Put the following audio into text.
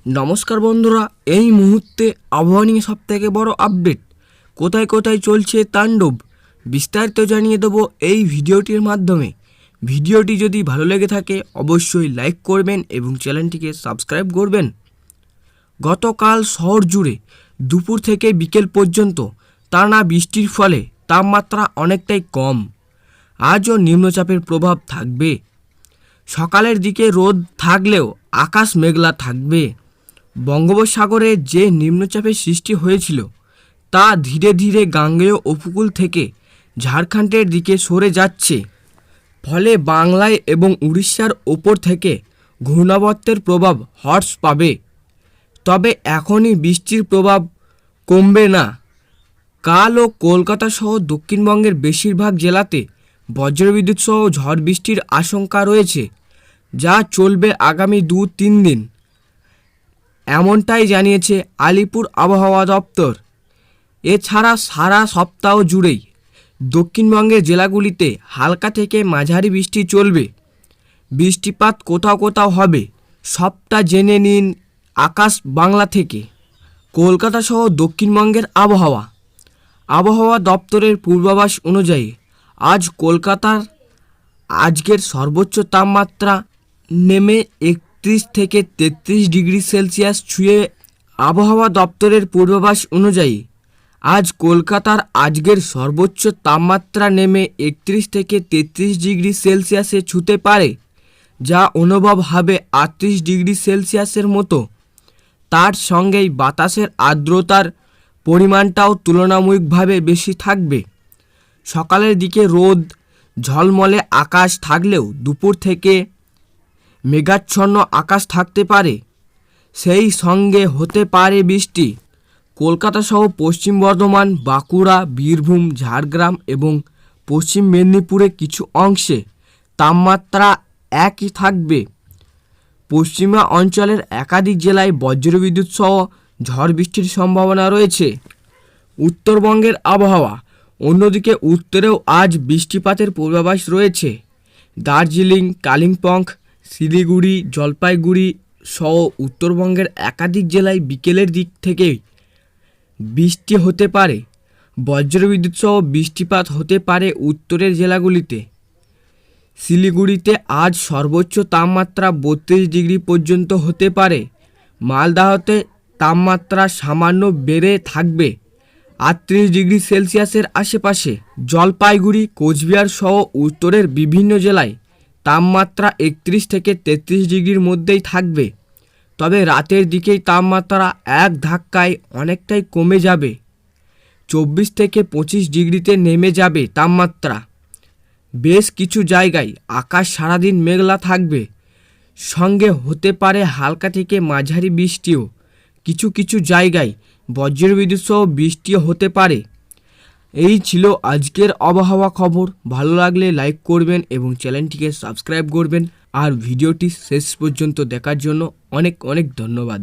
নমস্কার বন্ধুরা, এই মুহূর্তে আবহাওয়া নিয়ে সবথেকে বড় আপডেট, কোথায় কোথায় চলছে তাণ্ডব, বিস্তারিত জানিয়ে দেবো এই ভিডিওটির মাধ্যমে। ভিডিওটি যদি ভালো লেগে থাকে অবশ্যই লাইক করবেন এবং চ্যানেলটিকে সাবস্ক্রাইব করবেন। গতকাল শহর জুড়ে দুপুর থেকে বিকেল পর্যন্ত টানা বৃষ্টির ফলে তাপমাত্রা অনেকটাই কম। আজও নিম্নচাপের প্রভাব থাকবে। সকালের দিকে রোদ থাকলেও আকাশ মেঘলা থাকবে। বঙ্গোপসাগরে যে নিম্নচাপের সৃষ্টি হয়েছিল তা ধীরে ধীরে গাঙ্গেয় উপকূল থেকে ঝাড়খণ্ডের দিকে সরে যাচ্ছে। ফলে বাংলায় এবং উড়িষ্যার ওপর থেকে ঘূর্ণাবর্তের প্রভাব হ্রাস পাবে। তবে এখনই বৃষ্টির প্রভাব কমবে না। কাল ও কলকাতা সহ দক্ষিণবঙ্গের বেশিরভাগ জেলাতে বজ্রবিদ্যুৎ সহ ঝড় বৃষ্টির আশঙ্কা রয়েছে, যা চলবে আগামী 2-3 দিন। এমনটাই জানিয়েছে আলিপুর আবহাওয়া দপ্তর। এছাড়া সারা সপ্তাহ জুড়েই দক্ষিণবঙ্গের জেলাগুলিতে হালকা থেকে মাঝারি বৃষ্টি চলবে। বৃষ্টিপাত কোথাও কোথাও হবে, সবটা জেনে নিন আকাশ বাংলা থেকে। কলকাতা সহ দক্ষিণবঙ্গের আবহাওয়া দপ্তরের পূর্বাভাস অনুযায়ী আজ কলকাতার আজকের সর্বোচ্চ তাপমাত্রা নেমে 31 থেকে 33 ডিগ্রি সেলসিয়াস ছুঁয়ে। আবহাওয়া দপ্তরের পূর্বাভাস অনুযায়ী আজ কলকাতার আজকের সর্বোচ্চ তাপমাত্রা নেমে 31 থেকে 33 ডিগ্রি সেলসিয়াসে ছুঁতে পারে, যা অনুভব হবে 38 ডিগ্রি সেলসিয়াসের মতো। তার সঙ্গেই বাতাসের আর্দ্রতার পরিমাণটাও তুলনামূলকভাবে বেশি থাকবে। সকালের দিকে রোদ ঝলমলে আকাশ থাকলেও দুপুর থেকে মেঘাচ্ছন্ন আকাশ থাকতে পারে, সেই সঙ্গে হতে পারে বৃষ্টি। কলকাতা সহ পশ্চিম বর্ধমান, বাঁকুড়া, বীরভূম, ঝাড়গ্রাম এবং পশ্চিম মেদিনীপুরে কিছু অংশে তাপমাত্রা একই থাকবে। পশ্চিমা অঞ্চলের একাধিক জেলায় বজ্রবিদ্যুৎ সহ ঝড় বৃষ্টির সম্ভাবনা রয়েছে। উত্তরবঙ্গের আবহাওয়া, অন্যদিকে উত্তরেও আজ বৃষ্টিপাতের পূর্বাভাস রয়েছে। দার্জিলিং, কালিম্পং, শিলিগুড়ি, জলপাইগুড়ি সহ উত্তরবঙ্গের একাধিক জেলায় বিকেলের দিক থেকে বৃষ্টি হতে পারে। বজ্রবিদ্যুৎ সহ বৃষ্টিপাত হতে পারে উত্তরের জেলাগুলিতে। শিলিগুড়িতে আজ সর্বোচ্চ তাপমাত্রা 32 ডিগ্রি পর্যন্ত হতে পারে। মালদাহতে তাপমাত্রা সামান্য বেড়ে থাকবে 38 ডিগ্রি সেলসিয়াসের আশেপাশে। জলপাইগুড়ি, কোচবিহার সহ উত্তরের বিভিন্ন জেলায় তাপমাত্রা 31 থেকে 33 ডিগ্রির মধ্যেই থাকবে। তবে রাতের দিকেই তাপমাত্রা এক ধাক্কায় অনেকটাই কমে যাবে, 24 থেকে 25 ডিগ্রিতে নেমে যাবে তাপমাত্রা। বেশ কিছু জায়গায় আকাশ সারাদিন মেঘলা থাকবে, সঙ্গে হতে পারে হালকা থেকে মাঝারি বৃষ্টিও। কিছু কিছু জায়গায় বজ্রবিদ্যুৎ সহ বৃষ্টিও হতে পারে। এই ছিল আজকের আবহাওয়া খবর। ভালো লাগলে লাইক করবেন এবং চ্যানেলটিকে সাবস্ক্রাইব করবেন। আর ভিডিওটি শেষ পর্যন্ত দেখার জন্য অনেক অনেক ধন্যবাদ।